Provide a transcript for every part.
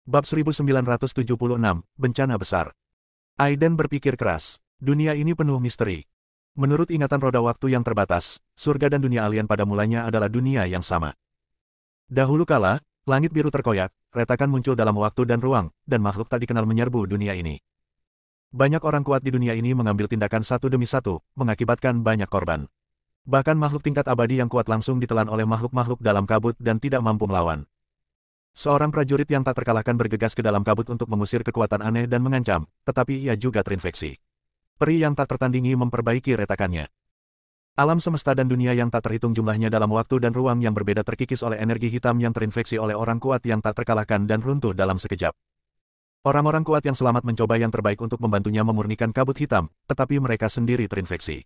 Bab 1976, Bencana Besar. Aiden berpikir keras. Dunia ini penuh misteri. Menurut ingatan roda waktu yang terbatas, surga dan dunia alien pada mulanya adalah dunia yang sama. Dahulu kala, langit biru terkoyak, retakan muncul dalam waktu dan ruang, dan makhluk tak dikenal menyerbu dunia ini. Banyak orang kuat di dunia ini mengambil tindakan satu demi satu, mengakibatkan banyak korban. Bahkan makhluk tingkat abadi yang kuat langsung ditelan oleh makhluk-makhluk dalam kabut dan tidak mampu melawan. Seorang prajurit yang tak terkalahkan bergegas ke dalam kabut untuk mengusir kekuatan aneh dan mengancam, tetapi ia juga terinfeksi. Peri yang tak tertandingi memperbaiki retakannya. Alam semesta dan dunia yang tak terhitung jumlahnya dalam waktu dan ruang yang berbeda terkikis oleh energi hitam yang terinfeksi oleh orang kuat yang tak terkalahkan dan runtuh dalam sekejap. Orang-orang kuat yang selamat mencoba yang terbaik untuk membantunya memurnikan kabut hitam, tetapi mereka sendiri terinfeksi.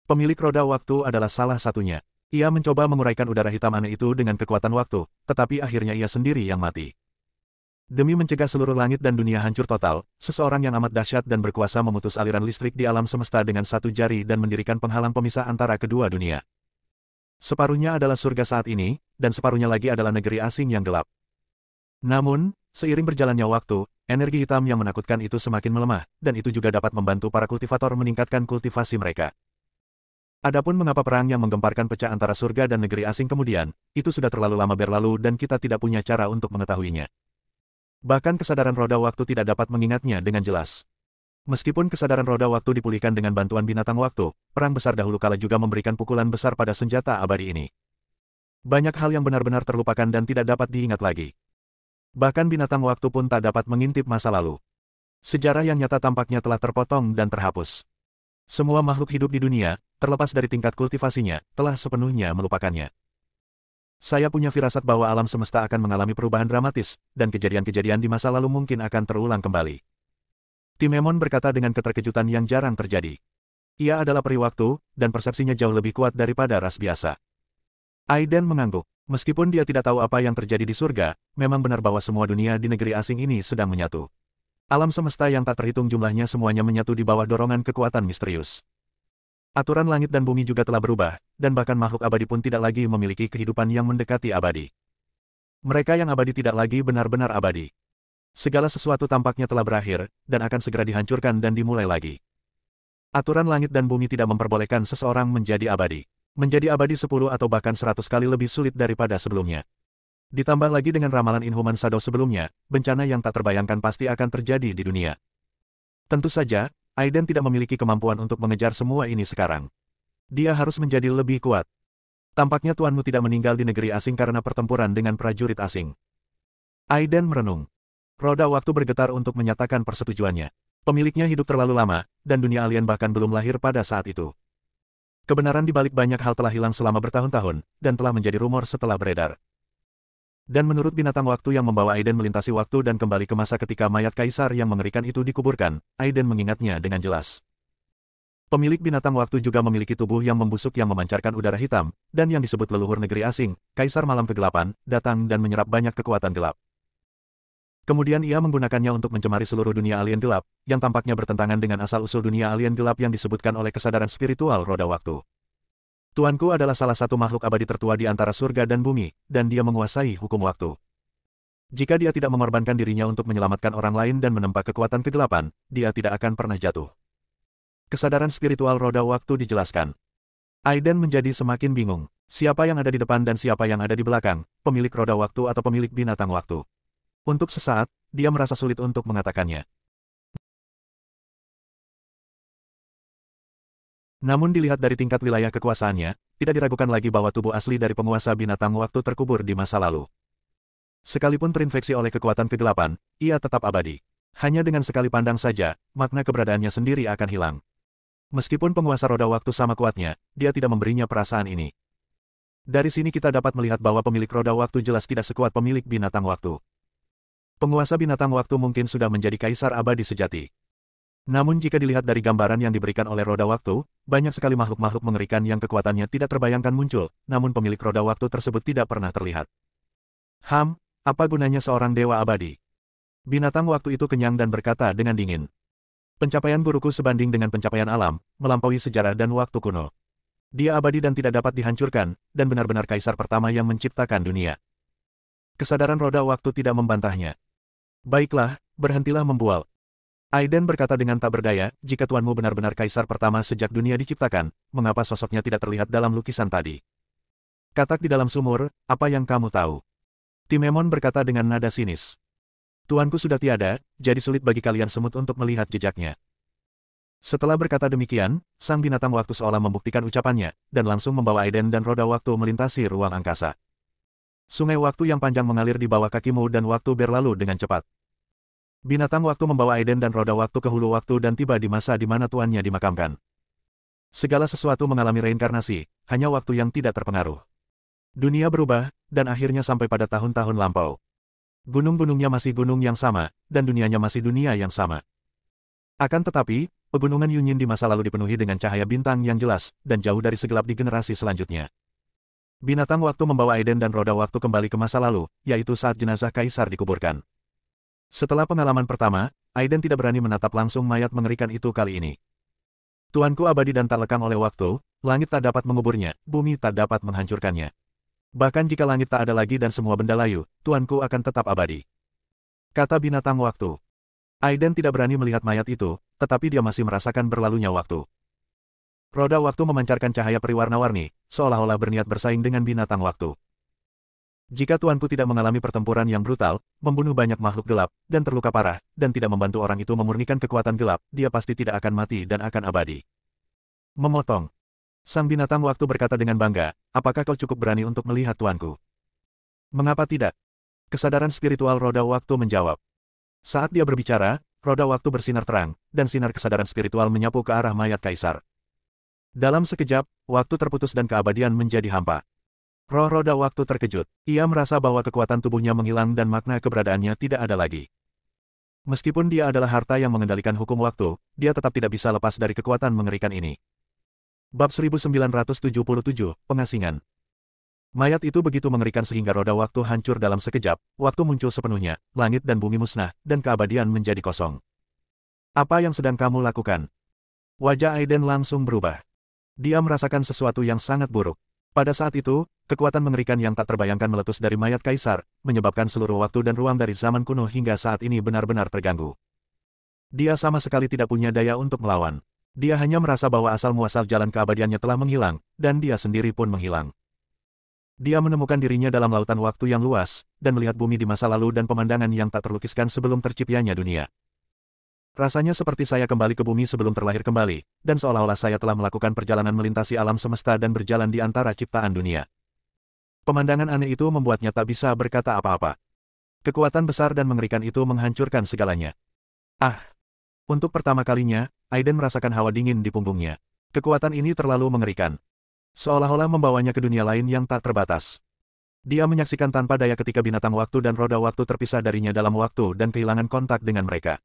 Pemilik roda waktu adalah salah satunya. Ia mencoba menguraikan udara hitam aneh itu dengan kekuatan waktu, tetapi akhirnya ia sendiri yang mati. Demi mencegah seluruh langit dan dunia hancur total, seseorang yang amat dahsyat dan berkuasa memutus aliran listrik di alam semesta dengan satu jari dan mendirikan penghalang pemisah antara kedua dunia. Separuhnya adalah surga saat ini, dan separuhnya lagi adalah negeri asing yang gelap. Namun, seiring berjalannya waktu, energi hitam yang menakutkan itu semakin melemah, dan itu juga dapat membantu para kultivator meningkatkan kultivasi mereka. Adapun mengapa perang yang menggemparkan pecah antara surga dan negeri asing kemudian, itu sudah terlalu lama berlalu dan kita tidak punya cara untuk mengetahuinya. Bahkan kesadaran roda waktu tidak dapat mengingatnya dengan jelas. Meskipun kesadaran roda waktu dipulihkan dengan bantuan binatang waktu, perang besar dahulu kala juga memberikan pukulan besar pada senjata abadi ini. Banyak hal yang benar-benar terlupakan dan tidak dapat diingat lagi. Bahkan binatang waktu pun tak dapat mengintip masa lalu. Sejarah yang nyata tampaknya telah terpotong dan terhapus. Semua makhluk hidup di dunia, terlepas dari tingkat kultivasinya, telah sepenuhnya melupakannya. Saya punya firasat bahwa alam semesta akan mengalami perubahan dramatis, dan kejadian-kejadian di masa lalu mungkin akan terulang kembali. Timemon berkata dengan keterkejutan yang jarang terjadi. Ia adalah peri waktu, dan persepsinya jauh lebih kuat daripada ras biasa. Aiden mengangguk. Meskipun dia tidak tahu apa yang terjadi di surga, memang benar bahwa semua dunia di negeri asing ini sedang menyatu. Alam semesta yang tak terhitung jumlahnya semuanya menyatu di bawah dorongan kekuatan misterius. Aturan langit dan bumi juga telah berubah, dan bahkan makhluk abadi pun tidak lagi memiliki kehidupan yang mendekati abadi. Mereka yang abadi tidak lagi benar-benar abadi. Segala sesuatu tampaknya telah berakhir, dan akan segera dihancurkan dan dimulai lagi. Aturan langit dan bumi tidak memperbolehkan seseorang menjadi abadi. Menjadi abadi 10 atau bahkan 100 kali lebih sulit daripada sebelumnya. Ditambah lagi dengan ramalan Inhuman Shadow sebelumnya, bencana yang tak terbayangkan pasti akan terjadi di dunia. Tentu saja, Aiden tidak memiliki kemampuan untuk mengejar semua ini sekarang. Dia harus menjadi lebih kuat. Tampaknya tuanmu tidak meninggal di negeri asing karena pertempuran dengan prajurit asing. Aiden merenung. Roda waktu bergetar untuk menyatakan persetujuannya. Pemiliknya hidup terlalu lama, dan dunia alien bahkan belum lahir pada saat itu. Kebenaran di balik banyak hal telah hilang selama bertahun-tahun, dan telah menjadi rumor setelah beredar. Dan menurut binatang waktu yang membawa Aiden melintasi waktu dan kembali ke masa ketika mayat kaisar yang mengerikan itu dikuburkan, Aiden mengingatnya dengan jelas. Pemilik binatang waktu juga memiliki tubuh yang membusuk yang memancarkan udara hitam, dan yang disebut leluhur negeri asing, kaisar malam kegelapan, datang dan menyerap banyak kekuatan gelap. Kemudian ia menggunakannya untuk mencemari seluruh dunia alien gelap, yang tampaknya bertentangan dengan asal-usul dunia alien gelap yang disebutkan oleh kesadaran spiritual roda waktu. Tuanku adalah salah satu makhluk abadi tertua di antara surga dan bumi, dan dia menguasai hukum waktu. Jika dia tidak mengorbankan dirinya untuk menyelamatkan orang lain dan menempa kekuatan kegelapan, dia tidak akan pernah jatuh. Kesadaran spiritual roda waktu dijelaskan. Aiden menjadi semakin bingung. Siapa yang ada di depan dan siapa yang ada di belakang, pemilik roda waktu atau pemilik binatang waktu. Untuk sesaat, dia merasa sulit untuk mengatakannya. Namun dilihat dari tingkat wilayah kekuasaannya, tidak diragukan lagi bahwa tubuh asli dari penguasa binatang waktu terkubur di masa lalu. Sekalipun terinfeksi oleh kekuatan kegelapan, ia tetap abadi. Hanya dengan sekali pandang saja, makna keberadaannya sendiri akan hilang. Meskipun penguasa roda waktu sama kuatnya, dia tidak memberinya perasaan ini. Dari sini kita dapat melihat bahwa pemilik roda waktu jelas tidak sekuat pemilik binatang waktu. Penguasa binatang waktu mungkin sudah menjadi kaisar abadi sejati. Namun jika dilihat dari gambaran yang diberikan oleh roda waktu, banyak sekali makhluk-makhluk mengerikan yang kekuatannya tidak terbayangkan muncul, namun pemilik roda waktu tersebut tidak pernah terlihat. Apa gunanya seorang dewa abadi? Binatang waktu itu kenyang dan berkata dengan dingin. Pencapaian guruku sebanding dengan pencapaian alam, melampaui sejarah dan waktu kuno. Dia abadi dan tidak dapat dihancurkan, dan benar-benar kaisar pertama yang menciptakan dunia. Kesadaran roda waktu tidak membantahnya. Baiklah, berhentilah membual. Aiden berkata dengan tak berdaya, jika tuanmu benar-benar kaisar pertama sejak dunia diciptakan, mengapa sosoknya tidak terlihat dalam lukisan tadi? Katak di dalam sumur, apa yang kamu tahu? Timemon berkata dengan nada sinis. Tuanku sudah tiada, jadi sulit bagi kalian semut untuk melihat jejaknya. Setelah berkata demikian, sang binatang waktu seolah membuktikan ucapannya, dan langsung membawa Aiden dan roda waktu melintasi ruang angkasa. Sungai waktu yang panjang mengalir di bawah kakimu dan waktu berlalu dengan cepat. Binatang waktu membawa Aiden dan roda waktu ke hulu waktu dan tiba di masa di mana tuannya dimakamkan. Segala sesuatu mengalami reinkarnasi, hanya waktu yang tidak terpengaruh. Dunia berubah, dan akhirnya sampai pada tahun-tahun lampau. Gunung-gunungnya masih gunung yang sama, dan dunianya masih dunia yang sama. Akan tetapi, pegunungan Yunyin di masa lalu dipenuhi dengan cahaya bintang yang jelas, dan jauh dari segelap di generasi selanjutnya. Binatang waktu membawa Aiden dan roda waktu kembali ke masa lalu, yaitu saat jenazah kaisar dikuburkan. Setelah pengalaman pertama, Aiden tidak berani menatap langsung mayat mengerikan itu kali ini. Tuanku abadi dan tak lekang oleh waktu, langit tak dapat menguburnya, bumi tak dapat menghancurkannya. Bahkan jika langit tak ada lagi dan semua benda layu, tuanku akan tetap abadi. Kata binatang waktu. Aiden tidak berani melihat mayat itu, tetapi dia masih merasakan berlalunya waktu. Roda waktu memancarkan cahaya periwarna-warni, seolah-olah berniat bersaing dengan binatang waktu. Jika tuanku tidak mengalami pertempuran yang brutal, membunuh banyak makhluk gelap, dan terluka parah, dan tidak membantu orang itu memurnikan kekuatan gelap, dia pasti tidak akan mati dan akan abadi. Memotong. Sang binatang waktu berkata dengan bangga, apakah kau cukup berani untuk melihat tuanku? Mengapa tidak? Kesadaran spiritual roda waktu menjawab. Saat dia berbicara, roda waktu bersinar terang, dan sinar kesadaran spiritual menyapu ke arah mayat kaisar. Dalam sekejap, waktu terputus dan keabadian menjadi hampa. Roh roda waktu terkejut. Ia merasa bahwa kekuatan tubuhnya menghilang dan makna keberadaannya tidak ada lagi. Meskipun dia adalah harta yang mengendalikan hukum waktu, dia tetap tidak bisa lepas dari kekuatan mengerikan ini. Bab 1977, Pengasingan. Mayat itu begitu mengerikan sehingga roda waktu hancur dalam sekejap, waktu muncul sepenuhnya, langit dan bumi musnah, dan keabadian menjadi kosong. Apa yang sedang kamu lakukan? Wajah Aiden langsung berubah. Dia merasakan sesuatu yang sangat buruk. Pada saat itu, kekuatan mengerikan yang tak terbayangkan meletus dari mayat kaisar, menyebabkan seluruh waktu dan ruang dari zaman kuno hingga saat ini benar-benar terganggu. Dia sama sekali tidak punya daya untuk melawan. Dia hanya merasa bahwa asal-muasal jalan keabadiannya telah menghilang, dan dia sendiri pun menghilang. Dia menemukan dirinya dalam lautan waktu yang luas, dan melihat bumi di masa lalu dan pemandangan yang tak terlukiskan sebelum terciptanya dunia. Rasanya seperti saya kembali ke bumi sebelum terlahir kembali, dan seolah-olah saya telah melakukan perjalanan melintasi alam semesta dan berjalan di antara ciptaan dunia. Pemandangan aneh itu membuatnya tak bisa berkata apa-apa. Kekuatan besar dan mengerikan itu menghancurkan segalanya. Ah! Untuk pertama kalinya, Aiden merasakan hawa dingin di punggungnya. Kekuatan ini terlalu mengerikan. Seolah-olah membawanya ke dunia lain yang tak terbatas. Dia menyaksikan tanpa daya ketika binatang waktu dan roda waktu terpisah darinya dalam waktu dan kehilangan kontak dengan mereka.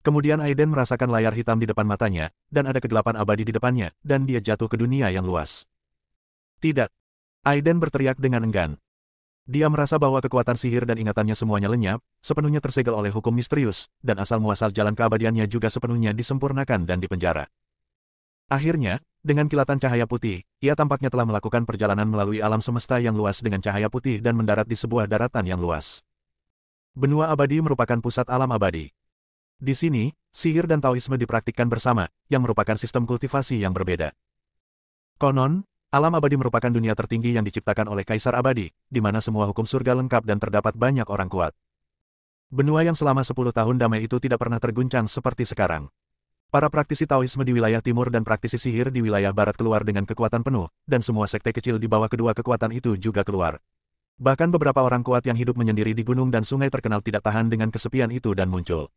Kemudian Aiden merasakan layar hitam di depan matanya, dan ada kegelapan abadi di depannya, dan dia jatuh ke dunia yang luas. Tidak. Aiden berteriak dengan enggan. Dia merasa bahwa kekuatan sihir dan ingatannya semuanya lenyap, sepenuhnya tersegel oleh hukum misterius, dan asal-muasal jalan keabadiannya juga sepenuhnya disempurnakan dan dipenjara. Akhirnya, dengan kilatan cahaya putih, ia tampaknya telah melakukan perjalanan melalui alam semesta yang luas dengan cahaya putih dan mendarat di sebuah daratan yang luas. Benua abadi merupakan pusat alam abadi. Di sini, sihir dan Taoisme dipraktikkan bersama, yang merupakan sistem kultivasi yang berbeda. Konon, alam abadi merupakan dunia tertinggi yang diciptakan oleh Kaisar Abadi, di mana semua hukum surga lengkap dan terdapat banyak orang kuat. Benua yang selama 10 tahun damai itu tidak pernah terguncang seperti sekarang. Para praktisi Taoisme di wilayah timur dan praktisi sihir di wilayah barat keluar dengan kekuatan penuh, dan semua sekte kecil di bawah kedua kekuatan itu juga keluar. Bahkan beberapa orang kuat yang hidup menyendiri di gunung dan sungai terkenal tidak tahan dengan kesepian itu dan muncul.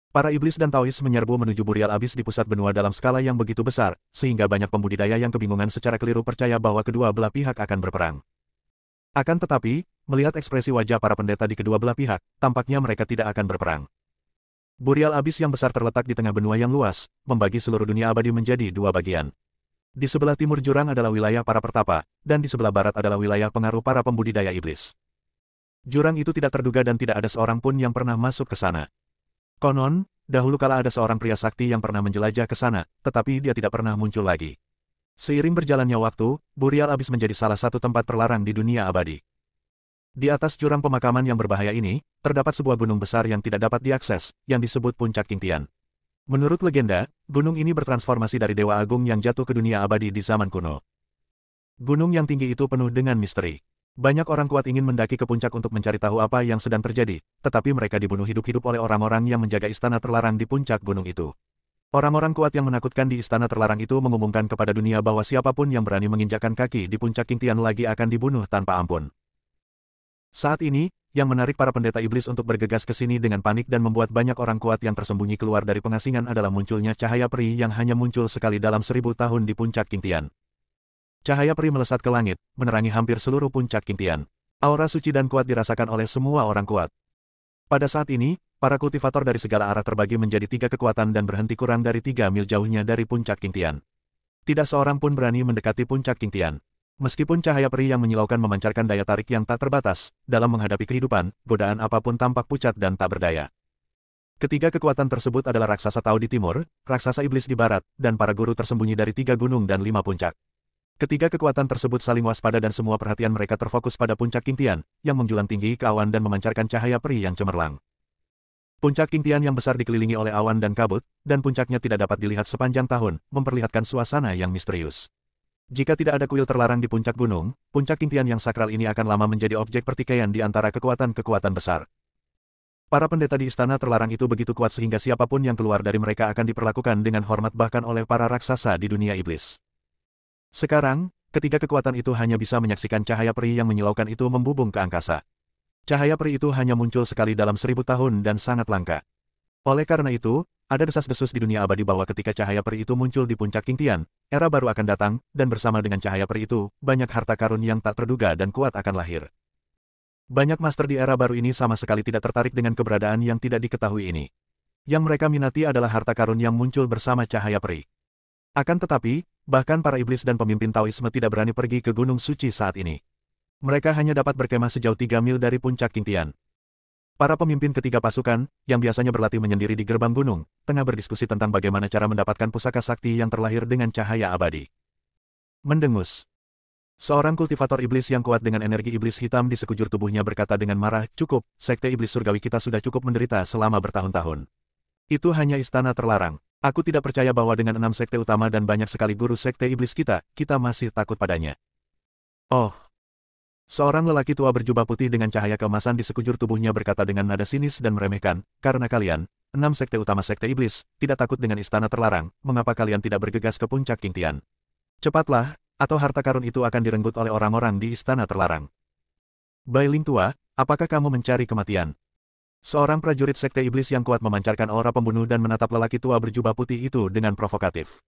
Para iblis dan Taois menyerbu menuju Burial Abyss di pusat benua dalam skala yang begitu besar, sehingga banyak pembudidaya yang kebingungan secara keliru percaya bahwa kedua belah pihak akan berperang. Akan tetapi, melihat ekspresi wajah para pendeta di kedua belah pihak, tampaknya mereka tidak akan berperang. Burial Abyss yang besar terletak di tengah benua yang luas, membagi seluruh dunia abadi menjadi dua bagian. Di sebelah timur jurang adalah wilayah para pertapa, dan di sebelah barat adalah wilayah pengaruh para pembudidaya iblis. Jurang itu tidak terduga dan tidak ada seorang pun yang pernah masuk ke sana. Konon, dahulu kala ada seorang pria sakti yang pernah menjelajah ke sana, tetapi dia tidak pernah muncul lagi. Seiring berjalannya waktu, Burial Abyss menjadi salah satu tempat terlarang di dunia abadi. Di atas jurang pemakaman yang berbahaya ini, terdapat sebuah gunung besar yang tidak dapat diakses, yang disebut Puncak Qingtian. Menurut legenda, gunung ini bertransformasi dari dewa agung yang jatuh ke dunia abadi di zaman kuno. Gunung yang tinggi itu penuh dengan misteri. Banyak orang kuat ingin mendaki ke puncak untuk mencari tahu apa yang sedang terjadi, tetapi mereka dibunuh hidup-hidup oleh orang-orang yang menjaga istana terlarang di puncak gunung itu. Orang-orang kuat yang menakutkan di istana terlarang itu mengumumkan kepada dunia bahwa siapapun yang berani menginjakkan kaki di puncak Qingtian lagi akan dibunuh tanpa ampun. Saat ini, yang menarik para pendeta iblis untuk bergegas ke sini dengan panik dan membuat banyak orang kuat yang tersembunyi keluar dari pengasingan adalah munculnya cahaya peri yang hanya muncul sekali dalam 1000 tahun di puncak Qingtian. Cahaya peri melesat ke langit, menerangi hampir seluruh puncak Qingtian. Aura suci dan kuat dirasakan oleh semua orang kuat. Pada saat ini, para kultivator dari segala arah terbagi menjadi 3 kekuatan dan berhenti kurang dari 3 mil jauhnya dari puncak Qingtian. Tidak seorang pun berani mendekati puncak Qingtian. Meskipun cahaya peri yang menyilaukan memancarkan daya tarik yang tak terbatas, dalam menghadapi kehidupan, godaan apapun tampak pucat dan tak berdaya. Ketiga kekuatan tersebut adalah raksasa Tao di timur, raksasa iblis di barat, dan para guru tersembunyi dari 3 gunung dan 5 puncak. Ketiga kekuatan tersebut saling waspada dan semua perhatian mereka terfokus pada puncak Qingtian, yang menjulang tinggi ke awan dan memancarkan cahaya peri yang cemerlang. Puncak Qingtian yang besar dikelilingi oleh awan dan kabut, dan puncaknya tidak dapat dilihat sepanjang tahun, memperlihatkan suasana yang misterius. Jika tidak ada kuil terlarang di puncak gunung, puncak Qingtian yang sakral ini akan lama menjadi objek pertikaian di antara kekuatan-kekuatan besar. Para pendeta di istana terlarang itu begitu kuat sehingga siapapun yang keluar dari mereka akan diperlakukan dengan hormat bahkan oleh para raksasa di dunia iblis. Sekarang, ketiga kekuatan itu hanya bisa menyaksikan cahaya peri yang menyilaukan itu membubung ke angkasa. Cahaya peri itu hanya muncul sekali dalam 1000 tahun dan sangat langka. Oleh karena itu, ada desas-desus di dunia abadi bahwa ketika cahaya peri itu muncul di puncak Qingtian, era baru akan datang, dan bersama dengan cahaya peri itu, banyak harta karun yang tak terduga dan kuat akan lahir. Banyak master di era baru ini sama sekali tidak tertarik dengan keberadaan yang tidak diketahui ini. Yang mereka minati adalah harta karun yang muncul bersama cahaya peri. Akan tetapi, bahkan para iblis dan pemimpin Taoisme tidak berani pergi ke Gunung Suci saat ini. Mereka hanya dapat berkemah sejauh 3 mil dari puncak Qingtian. Para pemimpin ketiga pasukan, yang biasanya berlatih menyendiri di gerbang gunung, tengah berdiskusi tentang bagaimana cara mendapatkan pusaka sakti yang terlahir dengan cahaya abadi. Mendengus. Seorang kultivator iblis yang kuat dengan energi iblis hitam di sekujur tubuhnya berkata dengan marah, "Cukup, sekte iblis surgawi kita sudah cukup menderita selama bertahun-tahun. Itu hanya istana terlarang. Aku tidak percaya bahwa dengan 6 sekte utama dan banyak sekali guru sekte iblis kita masih takut padanya." Oh. Seorang lelaki tua berjubah putih dengan cahaya keemasan di sekujur tubuhnya berkata dengan nada sinis dan meremehkan, "Karena kalian, 6 sekte utama sekte iblis, tidak takut dengan istana terlarang, mengapa kalian tidak bergegas ke puncak Qingtian? Cepatlah, atau harta karun itu akan direnggut oleh orang-orang di istana terlarang." "Bailing tua, apakah kamu mencari kematian?" Seorang prajurit sekte iblis yang kuat memancarkan aura pembunuh dan menatap lelaki tua berjubah putih itu dengan provokatif.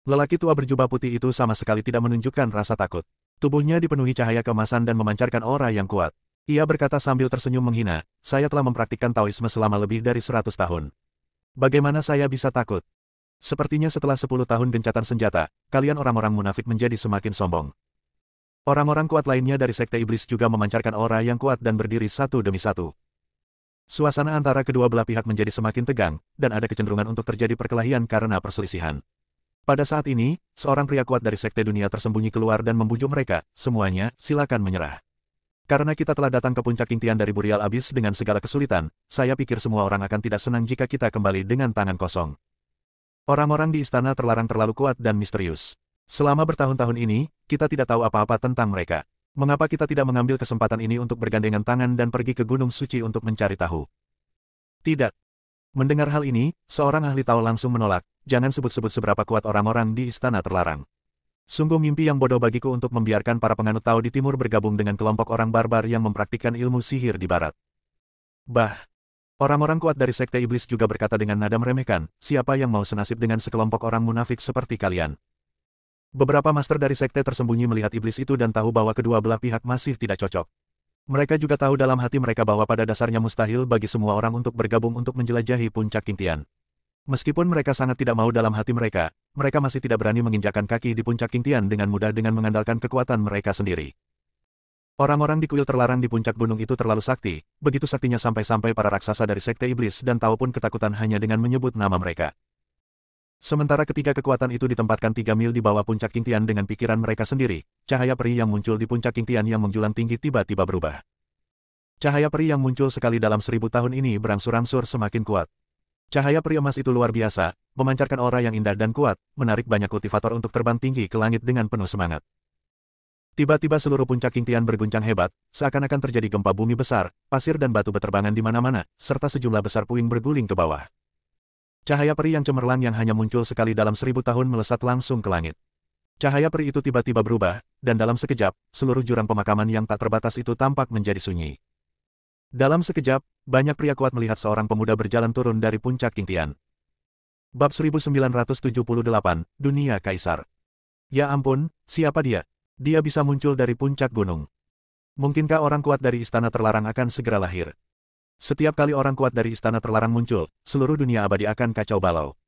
Lelaki tua berjubah putih itu sama sekali tidak menunjukkan rasa takut. Tubuhnya dipenuhi cahaya keemasan dan memancarkan aura yang kuat. Ia berkata sambil tersenyum menghina, "Saya telah mempraktikkan Taoisme selama lebih dari 100 tahun. Bagaimana saya bisa takut? Sepertinya setelah 10 tahun gencatan senjata, kalian orang-orang munafik menjadi semakin sombong." Orang-orang kuat lainnya dari sekte iblis juga memancarkan aura yang kuat dan berdiri satu demi satu. Suasana antara kedua belah pihak menjadi semakin tegang, dan ada kecenderungan untuk terjadi perkelahian karena perselisihan. Pada saat ini, seorang pria kuat dari sekte dunia tersembunyi keluar dan membujuk mereka, "Semuanya, silakan menyerah. Karena kita telah datang ke puncak Qingtian dari Burial Abyss dengan segala kesulitan, saya pikir semua orang akan tidak senang jika kita kembali dengan tangan kosong." Orang-orang di istana terlarang terlalu kuat dan misterius. Selama bertahun-tahun ini, kita tidak tahu apa-apa tentang mereka. Mengapa kita tidak mengambil kesempatan ini untuk bergandengan tangan dan pergi ke Gunung Suci untuk mencari tahu? Tidak. Mendengar hal ini, seorang ahli Tao langsung menolak, "Jangan sebut-sebut seberapa kuat orang-orang di istana terlarang. Sungguh mimpi yang bodoh bagiku untuk membiarkan para penganut Tao di timur bergabung dengan kelompok orang barbar yang mempraktikkan ilmu sihir di barat." Orang-orang kuat dari sekte iblis juga berkata dengan nada meremehkan, "Siapa yang mau senasib dengan sekelompok orang munafik seperti kalian?" Beberapa master dari sekte tersembunyi melihat iblis itu dan tahu bahwa kedua belah pihak masih tidak cocok. Mereka juga tahu dalam hati mereka bahwa pada dasarnya mustahil bagi semua orang untuk bergabung untuk menjelajahi puncak Qingtian. Meskipun mereka sangat tidak mau dalam hati mereka, mereka masih tidak berani menginjakkan kaki di puncak Qingtian dengan mudah dengan mengandalkan kekuatan mereka sendiri. Orang-orang di kuil terlarang di puncak gunung itu terlalu sakti, begitu saktinya sampai-sampai para raksasa dari sekte iblis dan Tao pun ketakutan hanya dengan menyebut nama mereka. Sementara ketiga kekuatan itu ditempatkan 3 mil di bawah puncak King Tian dengan pikiran mereka sendiri, cahaya peri yang muncul di puncak King Tian yang menjulang tinggi tiba-tiba berubah. Cahaya peri yang muncul sekali dalam 1000 tahun ini berangsur-angsur semakin kuat. Cahaya peri emas itu luar biasa, memancarkan aura yang indah dan kuat, menarik banyak kultivator untuk terbang tinggi ke langit dengan penuh semangat. Tiba-tiba seluruh puncak King Tian berguncang hebat, seakan-akan terjadi gempa bumi besar, pasir dan batu berterbangan di mana-mana, serta sejumlah besar puing berguling ke bawah. Cahaya peri yang cemerlang yang hanya muncul sekali dalam 1000 tahun melesat langsung ke langit. Cahaya peri itu tiba-tiba berubah, dan dalam sekejap, seluruh jurang pemakaman yang tak terbatas itu tampak menjadi sunyi. Dalam sekejap, banyak pria kuat melihat seorang pemuda berjalan turun dari puncak King Tian. Bab 1978, Dunia Kaisar. Ya ampun, siapa dia? Dia bisa muncul dari puncak gunung. Mungkinkah orang kuat dari istana terlarang akan segera lahir? Setiap kali orang kuat dari istana terlarang muncul, seluruh dunia abadi akan kacau balau.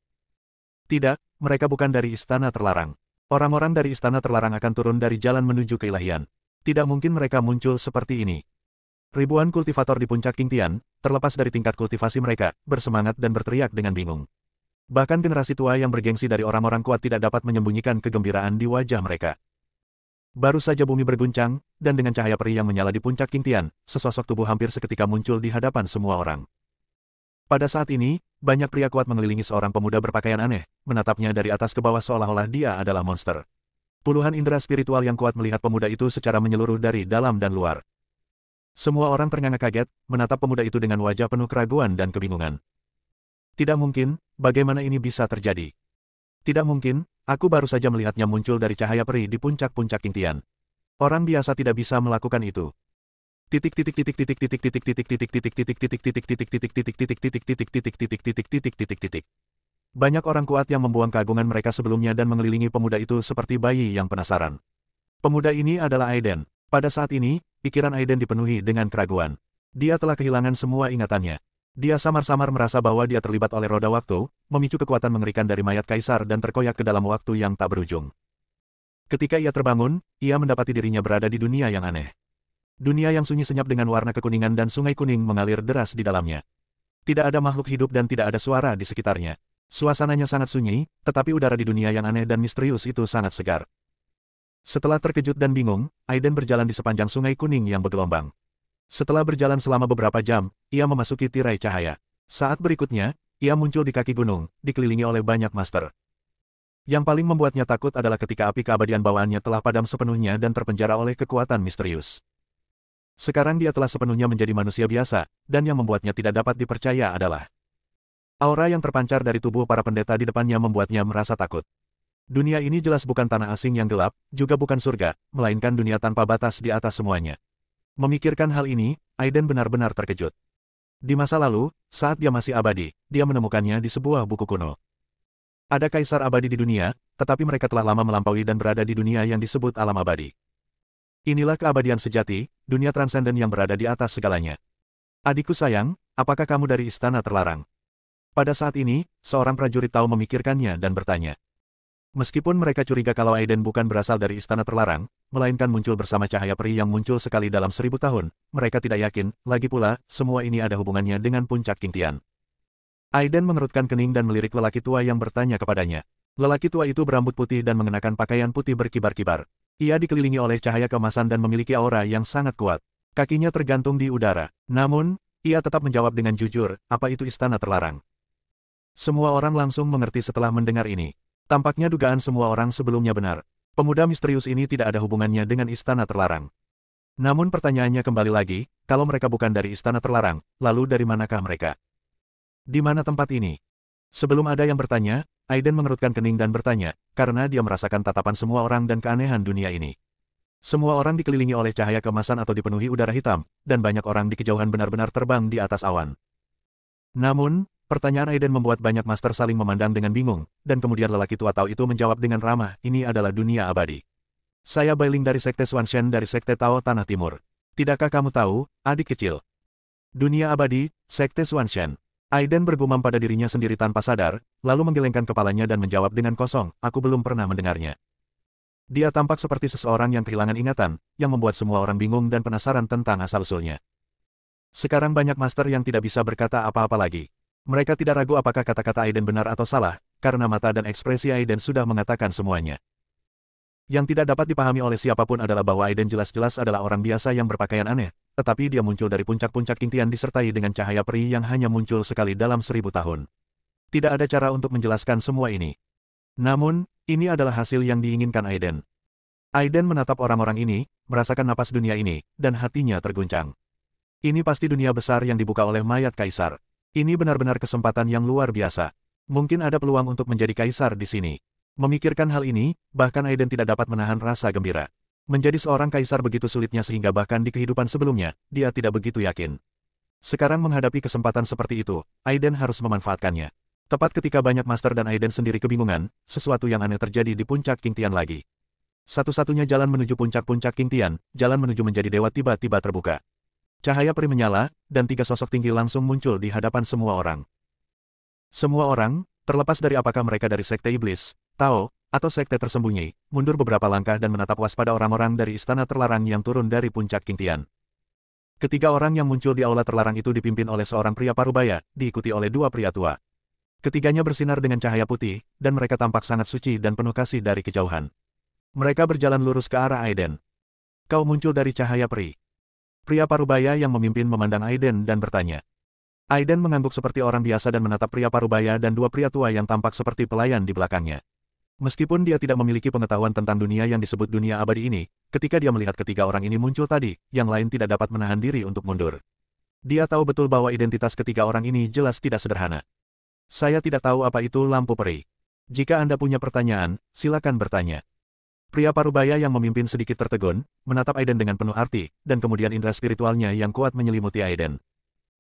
Tidak, mereka bukan dari istana terlarang. Orang-orang dari istana terlarang akan turun dari jalan menuju keilahian. Tidak mungkin mereka muncul seperti ini. Ribuan kultivator di puncak King Tian, terlepas dari tingkat kultivasi mereka, bersemangat dan berteriak dengan bingung. Bahkan generasi tua yang bergengsi dari orang-orang kuat tidak dapat menyembunyikan kegembiraan di wajah mereka. Baru saja bumi berguncang, dan dengan cahaya peri yang menyala di puncak King Tian, sesosok tubuh hampir seketika muncul di hadapan semua orang. Pada saat ini, banyak pria kuat mengelilingi seorang pemuda berpakaian aneh, menatapnya dari atas ke bawah seolah-olah dia adalah monster. Puluhan indera spiritual yang kuat melihat pemuda itu secara menyeluruh dari dalam dan luar. Semua orang ternganga kaget, menatap pemuda itu dengan wajah penuh keraguan dan kebingungan. Tidak mungkin, bagaimana ini bisa terjadi? Tidak mungkin, aku baru saja melihatnya muncul dari cahaya peri di puncak-puncak King Tian. Orang biasa tidak bisa melakukan itu. Banyak orang kuat yang membuang keagungan mereka sebelumnya dan mengelilingi pemuda itu seperti bayi yang penasaran. Pemuda ini adalah Aiden. Pada saat ini, pikiran Aiden dipenuhi dengan keraguan. Dia telah kehilangan semua ingatannya. Dia samar-samar merasa bahwa dia terlibat oleh roda waktu, memicu kekuatan mengerikan dari mayat kaisar dan terkoyak ke dalam waktu yang tak berujung. Ketika ia terbangun, ia mendapati dirinya berada di dunia yang aneh. Dunia yang sunyi senyap dengan warna kekuningan dan sungai kuning mengalir deras di dalamnya. Tidak ada makhluk hidup dan tidak ada suara di sekitarnya. Suasananya sangat sunyi, tetapi udara di dunia yang aneh dan misterius itu sangat segar. Setelah terkejut dan bingung, Aiden berjalan di sepanjang sungai kuning yang bergelombang. Setelah berjalan selama beberapa jam, ia memasuki tirai cahaya. Saat berikutnya, ia muncul di kaki gunung, dikelilingi oleh banyak master. Yang paling membuatnya takut adalah ketika api keabadian bawaannya telah padam sepenuhnya dan terpenjara oleh kekuatan misterius. Sekarang dia telah sepenuhnya menjadi manusia biasa, dan yang membuatnya tidak dapat dipercaya adalah aura yang terpancar dari tubuh para pendeta di depannya membuatnya merasa takut. Dunia ini jelas bukan tanah asing yang gelap, juga bukan surga, melainkan dunia tanpa batas di atas semuanya. Memikirkan hal ini, Aiden benar-benar terkejut. Di masa lalu, saat dia masih abadi, dia menemukannya di sebuah buku kuno. Ada kaisar abadi di dunia, tetapi mereka telah lama melampaui dan berada di dunia yang disebut alam abadi. Inilah keabadian sejati, dunia transenden yang berada di atas segalanya. Adikku sayang, apakah kamu dari istana terlarang? Pada saat ini, seorang prajurit tahu memikirkannya dan bertanya. Meskipun mereka curiga kalau Aiden bukan berasal dari istana terlarang, melainkan muncul bersama cahaya peri yang muncul sekali dalam 1000 tahun, mereka tidak yakin, lagi pula, semua ini ada hubungannya dengan puncak King Tian. Aiden mengerutkan kening dan melirik lelaki tua yang bertanya kepadanya. Lelaki tua itu berambut putih dan mengenakan pakaian putih berkibar-kibar. Ia dikelilingi oleh cahaya keemasan dan memiliki aura yang sangat kuat. Kakinya tergantung di udara. Namun, ia tetap menjawab dengan jujur, apa itu istana terlarang? Semua orang langsung mengerti setelah mendengar ini. Tampaknya dugaan semua orang sebelumnya benar. Pemuda misterius ini tidak ada hubungannya dengan istana terlarang. Namun pertanyaannya kembali lagi, kalau mereka bukan dari istana terlarang, lalu dari manakah mereka? Di mana tempat ini? Sebelum ada yang bertanya, Aiden mengerutkan kening dan bertanya, karena dia merasakan tatapan semua orang dan keanehan dunia ini. Semua orang dikelilingi oleh cahaya keemasan atau dipenuhi udara hitam, dan banyak orang di kejauhan benar-benar terbang di atas awan. Namun, pertanyaan Aiden membuat banyak master saling memandang dengan bingung, dan kemudian lelaki tua Tao itu menjawab dengan ramah, ini adalah dunia abadi. Saya Bailing dari Sekte Xuanshen dari Sekte Tao Tanah Timur. Tidakkah kamu tahu, adik kecil? Dunia abadi, Sekte Xuanshen. Aiden bergumam pada dirinya sendiri tanpa sadar, lalu menggelengkan kepalanya dan menjawab dengan kosong, aku belum pernah mendengarnya. Dia tampak seperti seseorang yang kehilangan ingatan, yang membuat semua orang bingung dan penasaran tentang asal-usulnya. Sekarang banyak master yang tidak bisa berkata apa-apa lagi. Mereka tidak ragu apakah kata-kata Aiden benar atau salah, karena mata dan ekspresi Aiden sudah mengatakan semuanya. Yang tidak dapat dipahami oleh siapapun adalah bahwa Aiden jelas-jelas adalah orang biasa yang berpakaian aneh, tetapi dia muncul dari puncak-puncak Qingtian disertai dengan cahaya peri yang hanya muncul sekali dalam 1000 tahun. Tidak ada cara untuk menjelaskan semua ini. Namun, ini adalah hasil yang diinginkan Aiden. Aiden menatap orang-orang ini, merasakan napas dunia ini, dan hatinya terguncang. Ini pasti dunia besar yang dibuka oleh mayat kaisar. Ini benar-benar kesempatan yang luar biasa. Mungkin ada peluang untuk menjadi kaisar di sini. Memikirkan hal ini, bahkan Aiden tidak dapat menahan rasa gembira. Menjadi seorang kaisar begitu sulitnya sehingga bahkan di kehidupan sebelumnya, dia tidak begitu yakin. Sekarang menghadapi kesempatan seperti itu, Aiden harus memanfaatkannya. Tepat ketika banyak master dan Aiden sendiri kebingungan, sesuatu yang aneh terjadi di puncak Qingtian lagi. Satu-satunya jalan menuju puncak-puncak Qingtian, jalan menuju menjadi dewa tiba-tiba terbuka. Cahaya peri menyala, dan 3 sosok tinggi langsung muncul di hadapan semua orang. Semua orang, terlepas dari apakah mereka dari Sekte Iblis, Tao, atau sekte tersembunyi, mundur beberapa langkah dan menatap waspada orang-orang dari istana terlarang yang turun dari puncak Qingtian. Ketiga orang yang muncul di aula terlarang itu dipimpin oleh seorang pria parubaya, diikuti oleh 2 pria tua. Ketiganya bersinar dengan cahaya putih, dan mereka tampak sangat suci dan penuh kasih dari kejauhan. Mereka berjalan lurus ke arah Aiden. Kau muncul dari cahaya peri. Pria parubaya yang memimpin memandang Aiden dan bertanya. Aiden mengangguk seperti orang biasa dan menatap pria parubaya dan 2 pria tua yang tampak seperti pelayan di belakangnya. Meskipun dia tidak memiliki pengetahuan tentang dunia yang disebut dunia abadi ini, ketika dia melihat ketiga orang ini muncul tadi, yang lain tidak dapat menahan diri untuk mundur. Dia tahu betul bahwa identitas ketiga orang ini jelas tidak sederhana. Saya tidak tahu apa itu lampu peri. Jika Anda punya pertanyaan, silakan bertanya. Pria parubaya yang memimpin sedikit tertegun, menatap Aiden dengan penuh arti, dan kemudian indera spiritualnya yang kuat menyelimuti Aiden.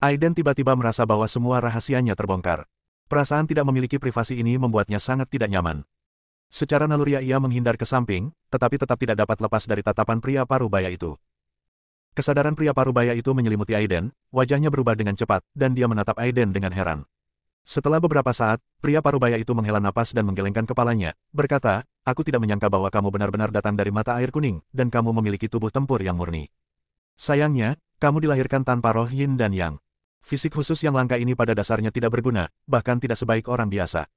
Aiden tiba-tiba merasa bahwa semua rahasianya terbongkar. Perasaan tidak memiliki privasi ini membuatnya sangat tidak nyaman. Secara naluriah ia menghindar ke samping, tetapi tetap tidak dapat lepas dari tatapan pria parubaya itu. Kesadaran pria parubaya itu menyelimuti Aiden, wajahnya berubah dengan cepat, dan dia menatap Aiden dengan heran. Setelah beberapa saat, pria parubaya itu menghela napas dan menggelengkan kepalanya, berkata, aku tidak menyangka bahwa kamu benar-benar datang dari mata air kuning, dan kamu memiliki tubuh tempur yang murni. Sayangnya, kamu dilahirkan tanpa roh yin dan yang. Fisik khusus yang langka ini pada dasarnya tidak berguna, bahkan tidak sebaik orang biasa.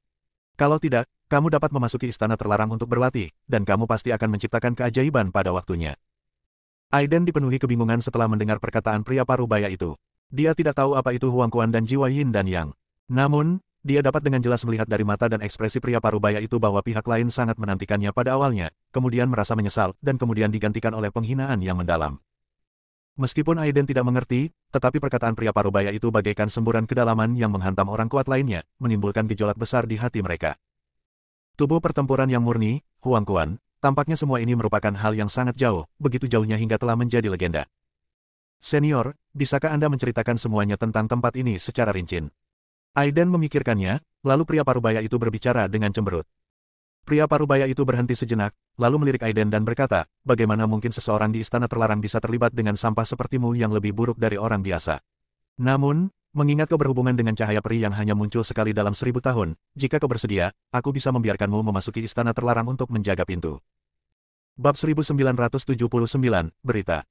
Kalau tidak, kamu dapat memasuki istana terlarang untuk berlatih, dan kamu pasti akan menciptakan keajaiban pada waktunya. Aiden dipenuhi kebingungan setelah mendengar perkataan pria parubaya itu. Dia tidak tahu apa itu Huang Quan dan jiwa yin dan yang. Namun, dia dapat dengan jelas melihat dari mata dan ekspresi pria parubaya itu bahwa pihak lain sangat menantikannya pada awalnya, kemudian merasa menyesal, dan kemudian digantikan oleh penghinaan yang mendalam. Meskipun Aiden tidak mengerti, tetapi perkataan pria parubaya itu bagaikan semburan kedalaman yang menghantam orang kuat lainnya, menimbulkan gejolak besar di hati mereka. Tubuh pertempuran yang murni, Huang Quan, tampaknya semua ini merupakan hal yang sangat jauh, begitu jauhnya hingga telah menjadi legenda. Senior, bisakah Anda menceritakan semuanya tentang tempat ini secara rinci? Aiden memikirkannya, lalu pria parubaya itu berbicara dengan cemberut. Pria parubaya itu berhenti sejenak, lalu melirik Aiden dan berkata, bagaimana mungkin seseorang di istana terlarang bisa terlibat dengan sampah sepertimu yang lebih buruk dari orang biasa? Namun, mengingat kau berhubungan dengan cahaya peri yang hanya muncul sekali dalam 1000 tahun, jika kau bersedia, aku bisa membiarkanmu memasuki istana terlarang untuk menjaga pintu. Bab 1979, Berita.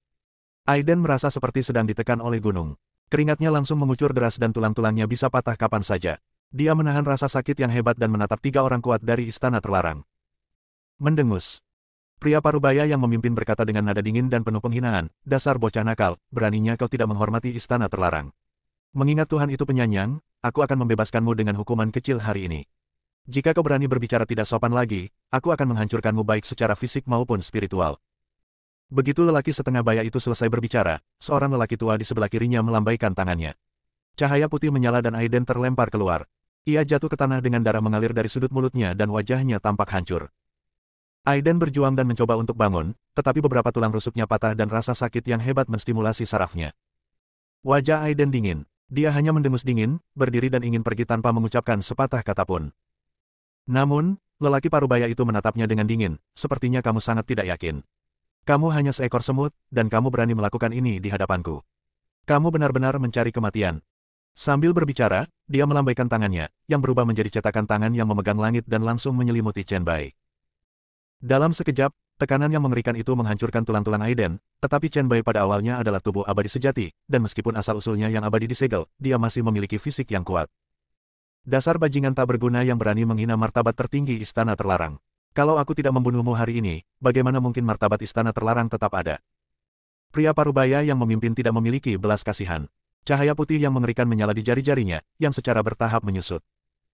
Aiden merasa seperti sedang ditekan oleh gunung. Keringatnya langsung mengucur deras dan tulang-tulangnya bisa patah kapan saja. Dia menahan rasa sakit yang hebat dan menatap 3 orang kuat dari istana terlarang. Mendengus. Pria parubaya yang memimpin berkata dengan nada dingin dan penuh penghinaan, dasar bocah nakal, beraninya kau tidak menghormati istana terlarang. Mengingat Tuhan itu penyayang, aku akan membebaskanmu dengan hukuman kecil hari ini. Jika kau berani berbicara tidak sopan lagi, aku akan menghancurkanmu baik secara fisik maupun spiritual. Begitu lelaki setengah baya itu selesai berbicara, seorang lelaki tua di sebelah kirinya melambaikan tangannya. Cahaya putih menyala dan Aiden terlempar keluar. Ia jatuh ke tanah dengan darah mengalir dari sudut mulutnya dan wajahnya tampak hancur. Aiden berjuang dan mencoba untuk bangun, tetapi beberapa tulang rusuknya patah dan rasa sakit yang hebat menstimulasi sarafnya. Wajah Aiden dingin. Dia hanya mendengus dingin, berdiri dan ingin pergi tanpa mengucapkan sepatah kata pun. Namun, lelaki parubaya itu menatapnya dengan dingin, sepertinya kamu sangat tidak yakin. Kamu hanya seekor semut, dan kamu berani melakukan ini di hadapanku. Kamu benar-benar mencari kematian. Sambil berbicara, dia melambaikan tangannya, yang berubah menjadi cetakan tangan yang memegang langit dan langsung menyelimuti Chen Bai. Dalam sekejap, tekanan yang mengerikan itu menghancurkan tulang-tulang Aiden, tetapi Chen Bai pada awalnya adalah tubuh abadi sejati, dan meskipun asal-usulnya yang abadi disegel, dia masih memiliki fisik yang kuat. Dasar bajingan tak berguna yang berani menghina martabat tertinggi Istana Terlarang. Kalau aku tidak membunuhmu hari ini, bagaimana mungkin martabat Istana Terlarang tetap ada? Pria parubaya yang memimpin tidak memiliki belas kasihan. Cahaya putih yang mengerikan menyala di jari-jarinya, yang secara bertahap menyusut.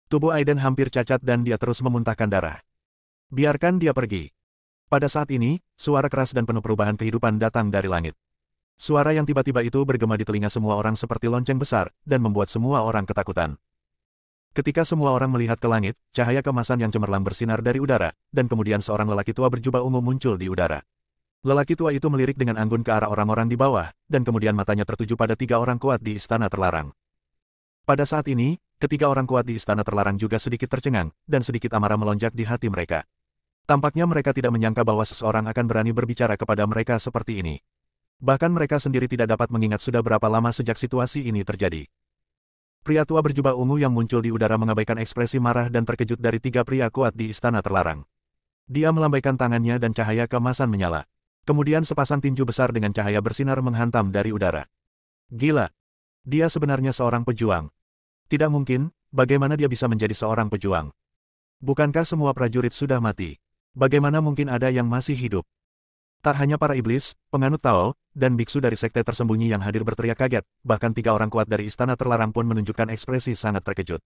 Tubuh Aiden hampir cacat dan dia terus memuntahkan darah. Biarkan dia pergi. Pada saat ini, suara keras dan penuh perubahan kehidupan datang dari langit. Suara yang tiba-tiba itu bergema di telinga semua orang seperti lonceng besar, dan membuat semua orang ketakutan. Ketika semua orang melihat ke langit, cahaya kemasan yang cemerlang bersinar dari udara, dan kemudian seorang lelaki tua berjubah ungu muncul di udara. Lelaki tua itu melirik dengan anggun ke arah orang-orang di bawah, dan kemudian matanya tertuju pada 3 orang kuat di Istana Terlarang. Pada saat ini, ketiga orang kuat di Istana Terlarang juga sedikit tercengang, dan sedikit amarah melonjak di hati mereka. Tampaknya mereka tidak menyangka bahwa seseorang akan berani berbicara kepada mereka seperti ini. Bahkan mereka sendiri tidak dapat mengingat sudah berapa lama sejak situasi ini terjadi. Pria tua berjubah ungu yang muncul di udara mengabaikan ekspresi marah dan terkejut dari 3 pria kuat di Istana Terlarang. Dia melambaikan tangannya dan cahaya keemasan menyala. Kemudian sepasang tinju besar dengan cahaya bersinar menghantam dari udara. Gila! Dia sebenarnya seorang pejuang. Tidak mungkin, bagaimana dia bisa menjadi seorang pejuang? Bukankah semua prajurit sudah mati? Bagaimana mungkin ada yang masih hidup? Tak hanya para iblis, penganut Tao, dan biksu dari sekte tersembunyi yang hadir berteriak kaget, bahkan 3 orang kuat dari Istana Terlarang pun menunjukkan ekspresi sangat terkejut.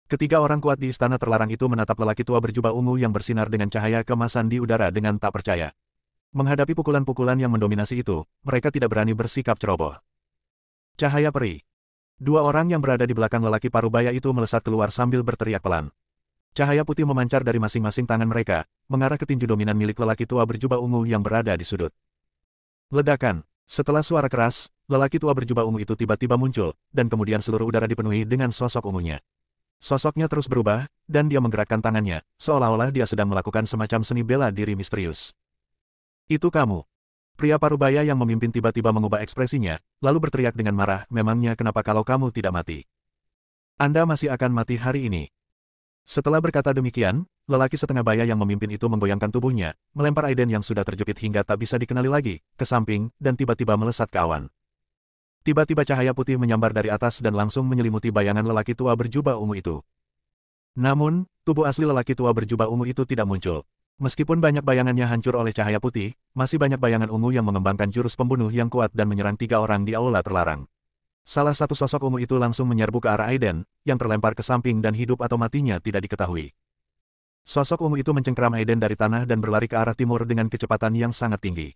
Ketiga orang kuat di Istana Terlarang itu menatap lelaki tua berjubah ungu yang bersinar dengan cahaya kemasan di udara dengan tak percaya. Menghadapi pukulan-pukulan yang mendominasi itu, mereka tidak berani bersikap ceroboh. Cahaya peri. 2 orang yang berada di belakang lelaki parubaya itu melesat keluar sambil berteriak pelan. Cahaya putih memancar dari masing-masing tangan mereka, mengarah ke tinju dominan milik lelaki tua berjubah ungu yang berada di sudut. Ledakan. Setelah suara keras, lelaki tua berjubah ungu itu tiba-tiba muncul, dan kemudian seluruh udara dipenuhi dengan sosok ungunya. Sosoknya terus berubah, dan dia menggerakkan tangannya, seolah-olah dia sedang melakukan semacam seni bela diri misterius. Itu kamu. Pria parubaya yang memimpin tiba-tiba mengubah ekspresinya, lalu berteriak dengan marah, memangnya kenapa kalau kamu tidak mati? Anda masih akan mati hari ini. Setelah berkata demikian, lelaki setengah baya yang memimpin itu menggoyangkan tubuhnya, melempar Aiden yang sudah terjepit hingga tak bisa dikenali lagi, ke samping, dan tiba-tiba melesat ke awan. Tiba-tiba cahaya putih menyambar dari atas dan langsung menyelimuti bayangan lelaki tua berjubah ungu itu. Namun, tubuh asli lelaki tua berjubah ungu itu tidak muncul. Meskipun banyak bayangannya hancur oleh cahaya putih, masih banyak bayangan ungu yang mengembangkan jurus pembunuh yang kuat dan menyerang 3 orang di Aula Terlarang. Salah satu sosok ungu itu langsung menyerbu ke arah Aiden, yang terlempar ke samping dan hidup atau matinya tidak diketahui. Sosok ungu itu mencengkram Aiden dari tanah dan berlari ke arah timur dengan kecepatan yang sangat tinggi.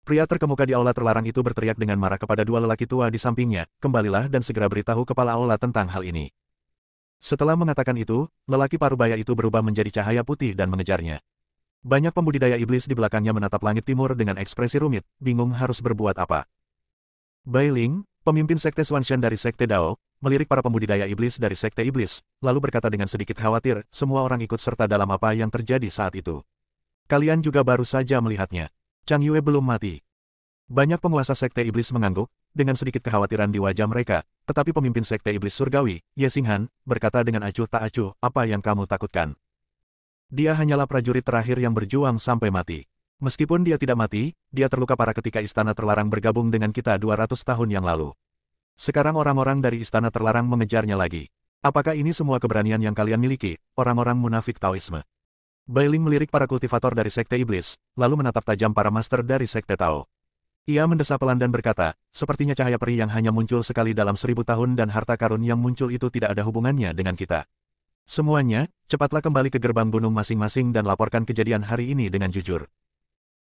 Pria terkemuka di Aula Terlarang itu berteriak dengan marah kepada 2 lelaki tua di sampingnya, kembalilah dan segera beritahu kepala Aula tentang hal ini. Setelah mengatakan itu, lelaki parubaya itu berubah menjadi cahaya putih dan mengejarnya. Banyak pembudidaya iblis di belakangnya menatap langit timur dengan ekspresi rumit, bingung harus berbuat apa. Bai Ling, pemimpin sekte Xuanshan dari sekte Dao, melirik para pembudidaya iblis dari sekte iblis, lalu berkata dengan sedikit khawatir, semua orang ikut serta dalam apa yang terjadi saat itu. Kalian juga baru saja melihatnya. Chang Yue belum mati. Banyak penguasa sekte iblis mengangguk, dengan sedikit kekhawatiran di wajah mereka, tetapi pemimpin sekte iblis surgawi, Ye Xinghan, berkata dengan acuh tak acuh, apa yang kamu takutkan? Dia hanyalah prajurit terakhir yang berjuang sampai mati. Meskipun dia tidak mati, dia terluka parah ketika Istana Terlarang bergabung dengan kita 200 tahun yang lalu. Sekarang orang-orang dari Istana Terlarang mengejarnya lagi. Apakah ini semua keberanian yang kalian miliki, orang-orang munafik Taoisme? Bai Ling melirik para kultivator dari sekte iblis, lalu menatap tajam para master dari sekte Tao. Ia mendesah pelan dan berkata, sepertinya cahaya peri yang hanya muncul sekali dalam 1000 tahun dan harta karun yang muncul itu tidak ada hubungannya dengan kita. Semuanya, cepatlah kembali ke gerbang gunung masing-masing dan laporkan kejadian hari ini dengan jujur.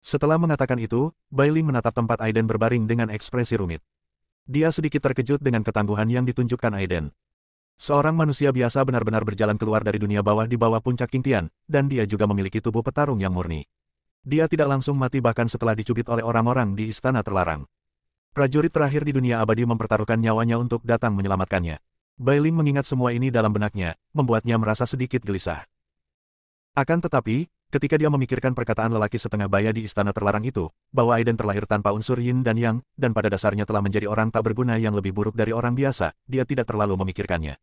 Setelah mengatakan itu, Bai Ling menatap tempat Aiden berbaring dengan ekspresi rumit. Dia sedikit terkejut dengan ketangguhan yang ditunjukkan Aiden. Seorang manusia biasa benar-benar berjalan keluar dari dunia bawah di bawah puncak Qingtian, dan dia juga memiliki tubuh petarung yang murni. Dia tidak langsung mati bahkan setelah dicubit oleh orang-orang di Istana Terlarang. Prajurit terakhir di dunia abadi mempertaruhkan nyawanya untuk datang menyelamatkannya. Bai Ling mengingat semua ini dalam benaknya, membuatnya merasa sedikit gelisah. Akan tetapi, ketika dia memikirkan perkataan lelaki setengah baya di Istana Terlarang itu, bahwa Aiden terlahir tanpa unsur yin dan yang, dan pada dasarnya telah menjadi orang tak berguna yang lebih buruk dari orang biasa, dia tidak terlalu memikirkannya.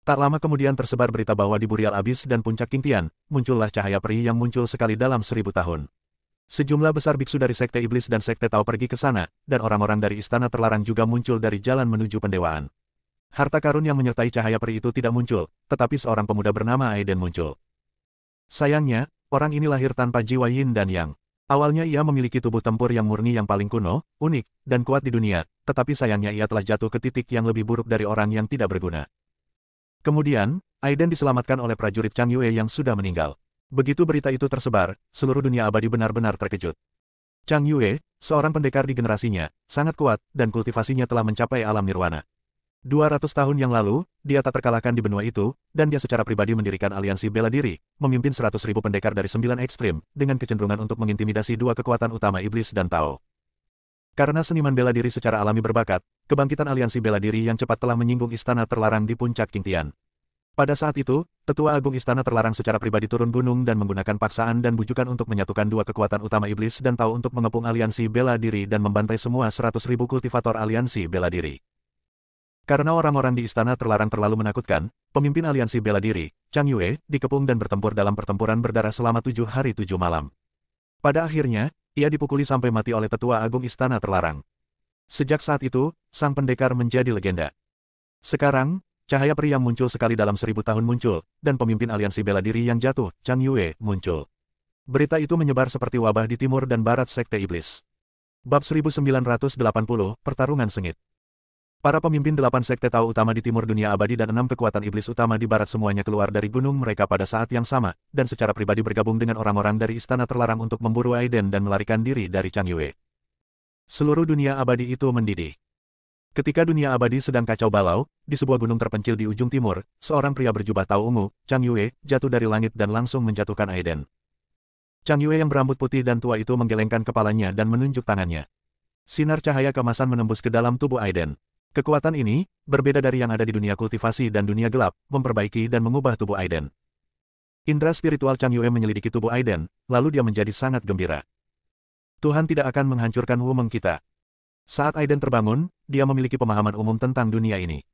Tak lama kemudian tersebar berita bahwa di Burial Abis dan Puncak Qingtian, muncullah cahaya peri yang muncul sekali dalam 1000 tahun. Sejumlah besar biksu dari sekte iblis dan sekte Tao pergi ke sana, dan orang-orang dari Istana Terlarang juga muncul dari jalan menuju pendewaan. Harta karun yang menyertai cahaya peri itu tidak muncul, tetapi seorang pemuda bernama Aiden muncul. Sayangnya, orang ini lahir tanpa jiwa yin dan yang. Awalnya ia memiliki tubuh tempur yang murni yang paling kuno, unik, dan kuat di dunia, tetapi sayangnya ia telah jatuh ke titik yang lebih buruk dari orang yang tidak berguna. Kemudian, Aiden diselamatkan oleh prajurit Chang Yue yang sudah meninggal. Begitu berita itu tersebar, seluruh dunia abadi benar-benar terkejut. Chang Yue, seorang pendekar di generasinya, sangat kuat, dan kultivasinya telah mencapai alam nirwana. 200 tahun yang lalu, dia tak terkalahkan di benua itu, dan dia secara pribadi mendirikan aliansi bela diri, memimpin 100.000 pendekar dari 9 ekstrim, dengan kecenderungan untuk mengintimidasi dua kekuatan utama iblis dan Tao. Karena seniman bela diri secara alami berbakat, kebangkitan aliansi bela diri yang cepat telah menyinggung istana terlarang di puncak Qingtian. Pada saat itu, Tetua Agung Istana Terlarang secara pribadi turun gunung dan menggunakan paksaan dan bujukan untuk menyatukan dua kekuatan utama iblis dan Tao untuk mengepung aliansi bela diri dan membantai semua 100.000 kultivator aliansi bela diri. Karena orang-orang di istana terlarang terlalu menakutkan, pemimpin aliansi bela diri, Chang Yue, dikepung dan bertempur dalam pertempuran berdarah selama 7 hari 7 malam. Pada akhirnya, ia dipukuli sampai mati oleh Tetua Agung Istana Terlarang. Sejak saat itu, sang pendekar menjadi legenda. Sekarang, cahaya peri yang muncul sekali dalam 1000 tahun muncul, dan pemimpin aliansi bela diri yang jatuh, Chang Yue, muncul. Berita itu menyebar seperti wabah di timur dan barat Sekte Iblis. Bab 1980, Pertarungan Sengit. Para pemimpin 8 sekte Tao utama di timur dunia abadi dan 6 kekuatan iblis utama di barat semuanya keluar dari gunung mereka pada saat yang sama, dan secara pribadi bergabung dengan orang-orang dari istana terlarang untuk memburu Aiden dan melarikan diri dari Chang Yue. Seluruh dunia abadi itu mendidih. Ketika dunia abadi sedang kacau balau, di sebuah gunung terpencil di ujung timur, seorang pria berjubah Tao ungu, Chang Yue, jatuh dari langit dan langsung menjatuhkan Aiden. Chang Yue yang berambut putih dan tua itu menggelengkan kepalanya dan menunjuk tangannya. Sinar cahaya keemasan menembus ke dalam tubuh Aiden. Kekuatan ini, berbeda dari yang ada di dunia kultivasi dan dunia gelap, memperbaiki dan mengubah tubuh Aiden. Indra spiritual Chang Yue menyelidiki tubuh Aiden, lalu dia menjadi sangat gembira. Tuhan tidak akan menghancurkan Wumeng kita. Saat Aiden terbangun, dia memiliki pemahaman umum tentang dunia ini.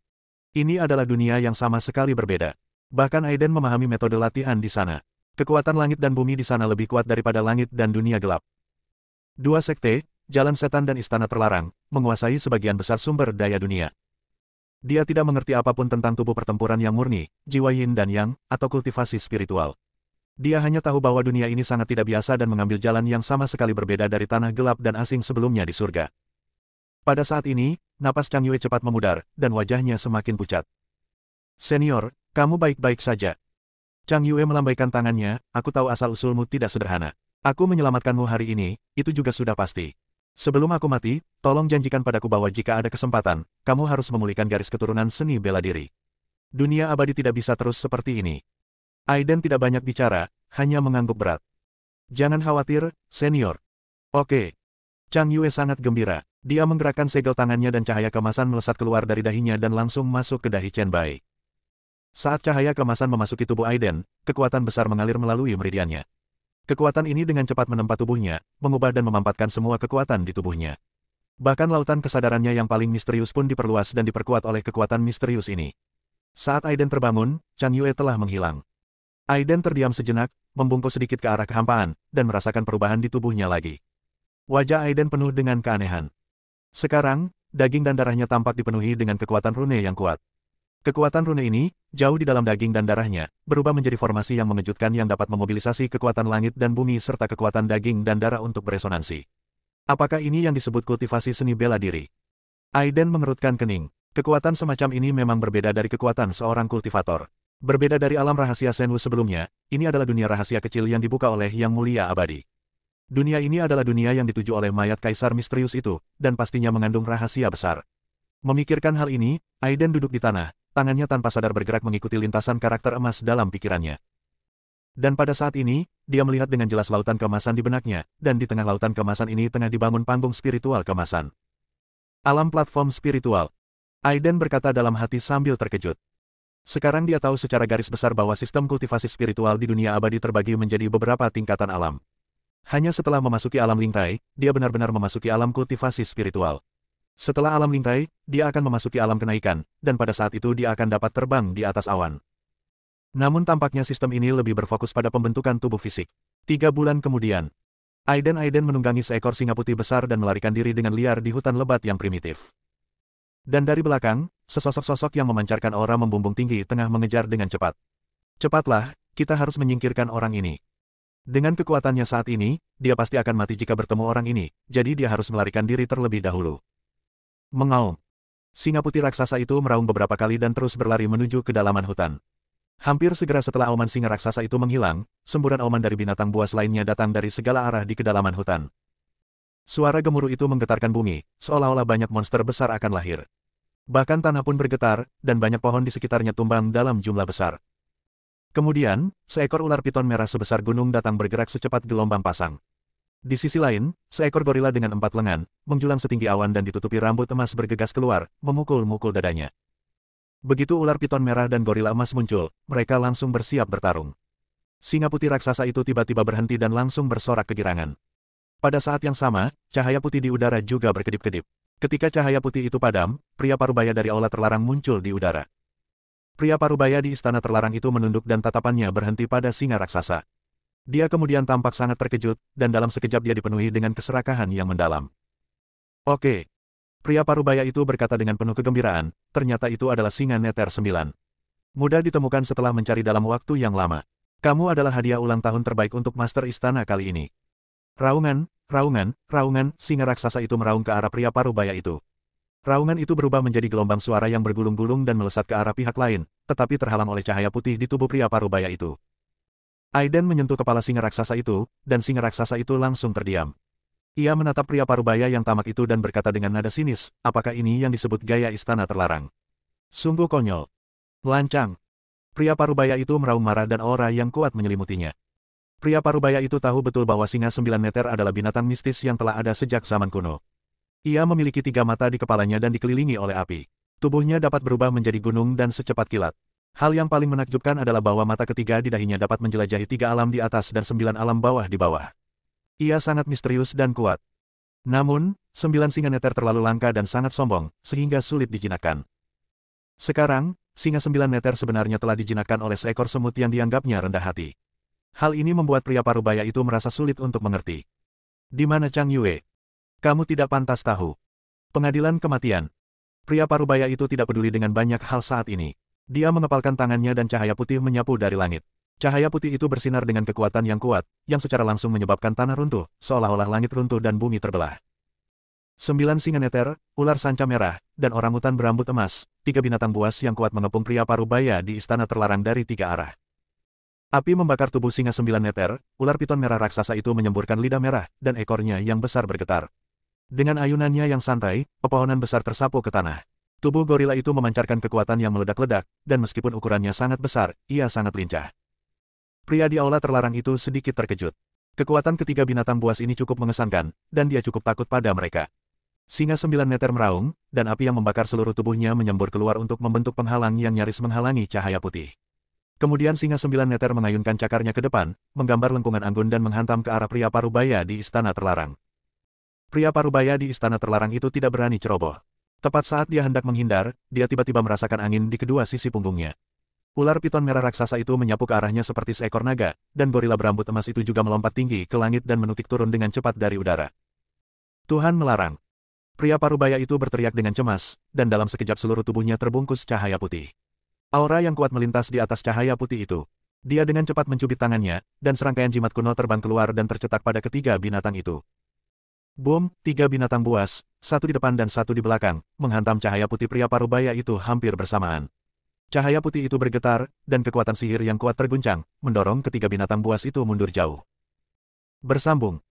Ini adalah dunia yang sama sekali berbeda. Bahkan Aiden memahami metode latihan di sana. Kekuatan langit dan bumi di sana lebih kuat daripada langit dan dunia gelap. Dua sekte, Jalan Setan dan Istana Terlarang, menguasai sebagian besar sumber daya dunia. Dia tidak mengerti apapun tentang tubuh pertempuran yang murni, jiwa yin dan yang, atau kultivasi spiritual. Dia hanya tahu bahwa dunia ini sangat tidak biasa dan mengambil jalan yang sama sekali berbeda dari tanah gelap dan asing sebelumnya di surga. Pada saat ini, napas Chang Yue cepat memudar, dan wajahnya semakin pucat. Senior, kamu baik-baik saja. Chang Yue melambaikan tangannya, aku tahu asal-usulmu tidak sederhana. Aku menyelamatkanmu hari ini, itu juga sudah pasti. Sebelum aku mati, tolong janjikan padaku bahwa jika ada kesempatan, kamu harus memulihkan garis keturunan seni bela diri. Dunia abadi tidak bisa terus seperti ini. Aiden tidak banyak bicara, hanya mengangguk berat. Jangan khawatir, senior. Oke. Chang Yue sangat gembira. Dia menggerakkan segel tangannya dan cahaya kemasan melesat keluar dari dahinya dan langsung masuk ke dahi Chen Bai. Saat cahaya kemasan memasuki tubuh Aiden, kekuatan besar mengalir melalui meridiannya. Kekuatan ini dengan cepat menempa tubuhnya, mengubah dan memampatkan semua kekuatan di tubuhnya. Bahkan lautan kesadarannya yang paling misterius pun diperluas dan diperkuat oleh kekuatan misterius ini. Saat Aiden terbangun, Chang Yue telah menghilang. Aiden terdiam sejenak, membungkuk sedikit ke arah kehampaan, dan merasakan perubahan di tubuhnya lagi. Wajah Aiden penuh dengan keanehan. Sekarang, daging dan darahnya tampak dipenuhi dengan kekuatan rune yang kuat. Kekuatan rune ini, jauh di dalam daging dan darahnya, berubah menjadi formasi yang mengejutkan yang dapat memobilisasi kekuatan langit dan bumi serta kekuatan daging dan darah untuk beresonansi. Apakah ini yang disebut kultivasi seni bela diri? Aiden mengerutkan kening. Kekuatan semacam ini memang berbeda dari kekuatan seorang kultivator. Berbeda dari alam rahasia Senwu sebelumnya, ini adalah dunia rahasia kecil yang dibuka oleh Yang Mulia Abadi. Dunia ini adalah dunia yang dituju oleh mayat kaisar misterius itu, dan pastinya mengandung rahasia besar. Memikirkan hal ini, Aiden duduk di tanah. Tangannya tanpa sadar bergerak mengikuti lintasan karakter emas dalam pikirannya. Dan pada saat ini, dia melihat dengan jelas lautan kemasan di benaknya, dan di tengah lautan kemasan ini tengah dibangun panggung spiritual kemasan. Alam platform spiritual. Aiden berkata dalam hati sambil terkejut. Sekarang dia tahu secara garis besar bahwa sistem kultivasi spiritual di dunia abadi terbagi menjadi beberapa tingkatan alam. Hanya setelah memasuki alam Lingtai, dia benar-benar memasuki alam kultivasi spiritual. Setelah alam Lingtai, dia akan memasuki alam kenaikan, dan pada saat itu dia akan dapat terbang di atas awan. Namun tampaknya sistem ini lebih berfokus pada pembentukan tubuh fisik. 3 bulan kemudian, Aiden menunggangi seekor singa putih besar dan melarikan diri dengan liar di hutan lebat yang primitif. Dan dari belakang, sesosok-sosok yang memancarkan aura membumbung tinggi tengah mengejar dengan cepat. Cepatlah, kita harus menyingkirkan orang ini. Dengan kekuatannya saat ini, dia pasti akan mati jika bertemu orang ini, jadi dia harus melarikan diri terlebih dahulu. Mengaum. Singa putih raksasa itu meraung beberapa kali dan terus berlari menuju kedalaman hutan. Hampir segera setelah auman singa raksasa itu menghilang, semburan auman dari binatang buas lainnya datang dari segala arah di kedalaman hutan. Suara gemuruh itu menggetarkan bumi, seolah-olah banyak monster besar akan lahir. Bahkan tanah pun bergetar, dan banyak pohon di sekitarnya tumbang dalam jumlah besar. Kemudian, seekor ular piton merah sebesar gunung datang bergerak secepat gelombang pasang. Di sisi lain, seekor gorila dengan 4 lengan, menjulang setinggi awan dan ditutupi rambut emas bergegas keluar, memukul-mukul dadanya. Begitu ular piton merah dan gorila emas muncul, mereka langsung bersiap bertarung. Singa putih raksasa itu tiba-tiba berhenti dan langsung bersorak kegirangan. Pada saat yang sama, cahaya putih di udara juga berkedip-kedip. Ketika cahaya putih itu padam, pria parubaya dari aula terlarang muncul di udara. Pria parubaya di istana terlarang itu menunduk dan tatapannya berhenti pada singa raksasa. Dia kemudian tampak sangat terkejut, dan dalam sekejap dia dipenuhi dengan keserakahan yang mendalam. Oke. Pria parubaya itu berkata dengan penuh kegembiraan, ternyata itu adalah singa Neter 9. Mudah ditemukan setelah mencari dalam waktu yang lama. Kamu adalah hadiah ulang tahun terbaik untuk Master Istana kali ini. Raungan, raungan, raungan, singa raksasa itu meraung ke arah pria parubaya itu. Raungan itu berubah menjadi gelombang suara yang bergulung-gulung dan melesat ke arah pihak lain, tetapi terhalang oleh cahaya putih di tubuh pria parubaya itu. Aiden menyentuh kepala singa raksasa itu, dan singa raksasa itu langsung terdiam. Ia menatap pria parubaya yang tamak itu dan berkata dengan nada sinis, apakah ini yang disebut gaya istana terlarang? Sungguh konyol. Lancang. Pria parubaya itu meraung marah dan aura yang kuat menyelimutinya. Pria parubaya itu tahu betul bahwa singa 9 meter adalah binatang mistis yang telah ada sejak zaman kuno. Ia memiliki 3 mata di kepalanya dan dikelilingi oleh api. Tubuhnya dapat berubah menjadi gunung dan secepat kilat. Hal yang paling menakjubkan adalah bahwa mata ketiga di dahinya dapat menjelajahi 3 alam di atas dan 9 alam bawah di bawah. Ia sangat misterius dan kuat. Namun, 9 singa neter terlalu langka dan sangat sombong, sehingga sulit dijinakkan. Sekarang, singa 9 neter sebenarnya telah dijinakkan oleh seekor semut yang dianggapnya rendah hati. Hal ini membuat pria parubaya itu merasa sulit untuk mengerti. Di mana Chang Yue? Kamu tidak pantas tahu. Pengadilan kematian. Pria parubaya itu tidak peduli dengan banyak hal saat ini. Dia mengepalkan tangannya dan cahaya putih menyapu dari langit. Cahaya putih itu bersinar dengan kekuatan yang kuat, yang secara langsung menyebabkan tanah runtuh, seolah-olah langit runtuh dan bumi terbelah. 9 singa neter, ular sanca merah, dan orangutan berambut emas, 3 binatang buas yang kuat mengepung pria parubaya di istana terlarang dari 3 arah. Api membakar tubuh singa 9 meter, ular piton merah raksasa itu menyemburkan lidah merah, dan ekornya yang besar bergetar. Dengan ayunannya yang santai, pepohonan besar tersapu ke tanah. Tubuh gorila itu memancarkan kekuatan yang meledak-ledak, dan meskipun ukurannya sangat besar, ia sangat lincah. Pria di aula terlarang itu sedikit terkejut. Kekuatan ketiga binatang buas ini cukup mengesankan, dan dia cukup takut pada mereka. Singa 9 meter meraung, dan api yang membakar seluruh tubuhnya menyembur keluar untuk membentuk penghalang yang nyaris menghalangi cahaya putih. Kemudian singa 9 meter mengayunkan cakarnya ke depan, menggambar lengkungan anggun dan menghantam ke arah pria parubaya di istana terlarang. Pria parubaya di istana terlarang itu tidak berani ceroboh. Tepat saat dia hendak menghindar, dia tiba-tiba merasakan angin di kedua sisi punggungnya. Ular piton merah raksasa itu menyapu ke arahnya seperti seekor naga, dan gorila berambut emas itu juga melompat tinggi ke langit dan menukik turun dengan cepat dari udara. Tuhan melarang. Pria parubaya itu berteriak dengan cemas, dan dalam sekejap seluruh tubuhnya terbungkus cahaya putih. Aura yang kuat melintas di atas cahaya putih itu. Dia dengan cepat mencubit tangannya, dan serangkaian jimat kuno terbang keluar dan tercetak pada ketiga binatang itu. Boom, 3 binatang buas, satu di depan dan satu di belakang, menghantam cahaya putih pria parubaya itu hampir bersamaan. Cahaya putih itu bergetar, dan kekuatan sihir yang kuat terguncang, mendorong ketiga binatang buas itu mundur jauh. Bersambung.